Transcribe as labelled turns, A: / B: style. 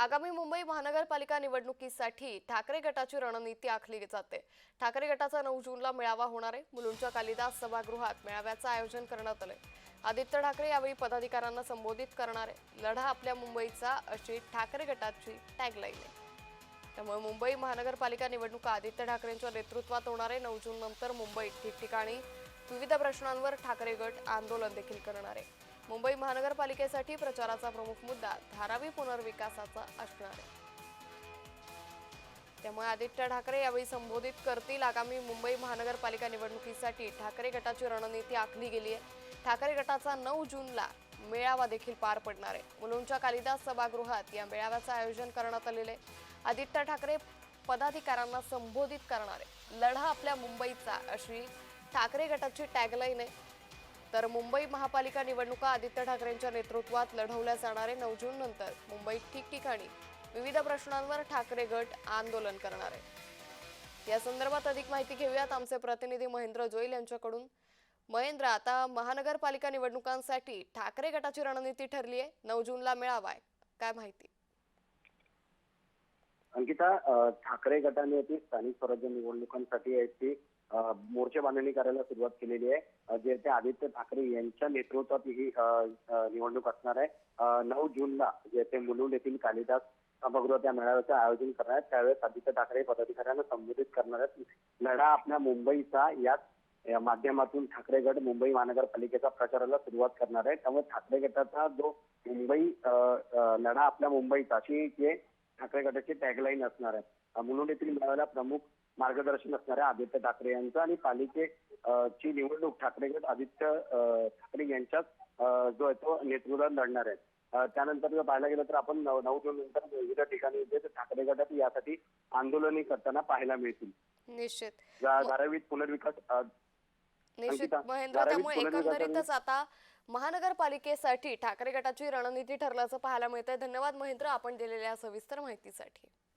A: आगामी मुंबई महानगरपालिका निवडणुकीसाठी ठाकरे गटाची रणनीती आखली जाते। ठाकरे गटाचा 9 जूनला मेळावा होणार आहे। मुलुंडच्या कालिदास सभागृहात मेळाव्याचं आयोजन करण्यात आलंय। आदित्य ठाकरे यावेळी पदाधिकाऱ्यांना संबोधित करणार आहे। लढा आपल्या मुंबईचा अशी ठाकरे गटाची टॅगलाईन आहे। त्यामुळे मुंबई महानगरपालिका निवडणुका आदित्य ठाकरेंच्या नेतृत्वात होणार आहे। 9 जून नंतर मुंबईत ठिकठिकाणी विविध प्रश्नांवर ठाकरे गट आंदोलन देखील करणार आहे। मुंबई महानगरपालिकेसाठी प्रचाराचा प्रमुख मुद्दा धारावी पुनर्विकासाचा असणार आहे। त्यामुळे आदित्य ठाकरे यावेळी संबोधित करतील। आगामी मुंबई महानगरपालिका निवडणुकीसाठी ठाकरे गटाची रणनीती आखली गेली आहे। ठाकरे गटाचा 9 जूनला मेळावा देखील पार पडणार आहे। मुलुंडच्या कालिदास सभागृहात या मेळाव्याचं आयोजन करण्यात आलेलं आहे। आदित्य ठाकरे पदाधिकाऱ्यांना संबोधित करणार आहे। लढा आपल्या मुंबईचा अशी ठाकरे गटाची टॅगलाईन आहे। तर मुंबई महापालिका निवडणुका आदित्य ठाकरेंच्या नेतृत्वात लढवल्या जाणार आहे। 9 जून नंतर मुंबईत ठिकठिकाणी विविध प्रश्नांवर ठाकरे गट आंदोलन करणार आहे। या संदर्भात अधिक माहिती घेऊयात आमचे प्रतिनिधी महेंद्र जोईल यांच्याकडून। महेंद्र, आता महानगरपालिका निवडणुकांसाठी ठाकरे गटाची रणनीती ठरली आहे। 9 जूनला मेळावा आहे, काय माहिती?
B: अंकिता, ठाकरे गटाने ती स्थानिक स्वराज्य निवडणुकांसाठी आहे ती मोर्चे बांधणी करायला सुरुवात केलेली आहे। जे ते आदित्य ठाकरे यांच्या नेतृत्वात ही निवडणूक असणार आहे। 9 जूनला जे ते मुलुंड येथील कालिदास सभागृहात या मेळाव्याचं आयोजन करणार आहेत। त्यावेळेस आदित्य ठाकरे पदाधिकाऱ्यांना संबोधित करणार आहेत। लढा आपल्या मुंबईचा या माध्यमातून ठाकरे गट मुंबई महानगरपालिकेचा प्रचाराला सुरुवात करणार आहे। त्यामुळे ठाकरे गटाचा जो मुंबई लढा आपल्या मुंबईचा अशी जे ठाकरे गटाची टॅगलाईन असणार आहे। मुलुंड येथील मेळाव्याला प्रमुख मार्गदर्शन असणार आहे आदित्य ठाकरे यांचं आणि पालिकेची निवडणूक ठाकरे गट आदित्य ठाकरे यांच्याच जो आहे तो नेतृत्वात लढणार आहे। त्यानंतर जर पाहायला गेलं तर आपण 9 जून नंतर विविध ठिकाणी ठाकरे गटात यासाठी आंदोलने करताना पाहायला मिळतील।
A: निश्चित
B: धारावीत पुनर्विकास
A: निश्चित महेंद्र, त्यामुळे एकंदरीतच आता महानगरपालिकेसाठी ठाकरे गटाची रणनीती ठरल्याचं पाहायला मिळतंय। धन्यवाद महेंद्र, आपण दिलेल्या सविस्तर माहितीसाठी।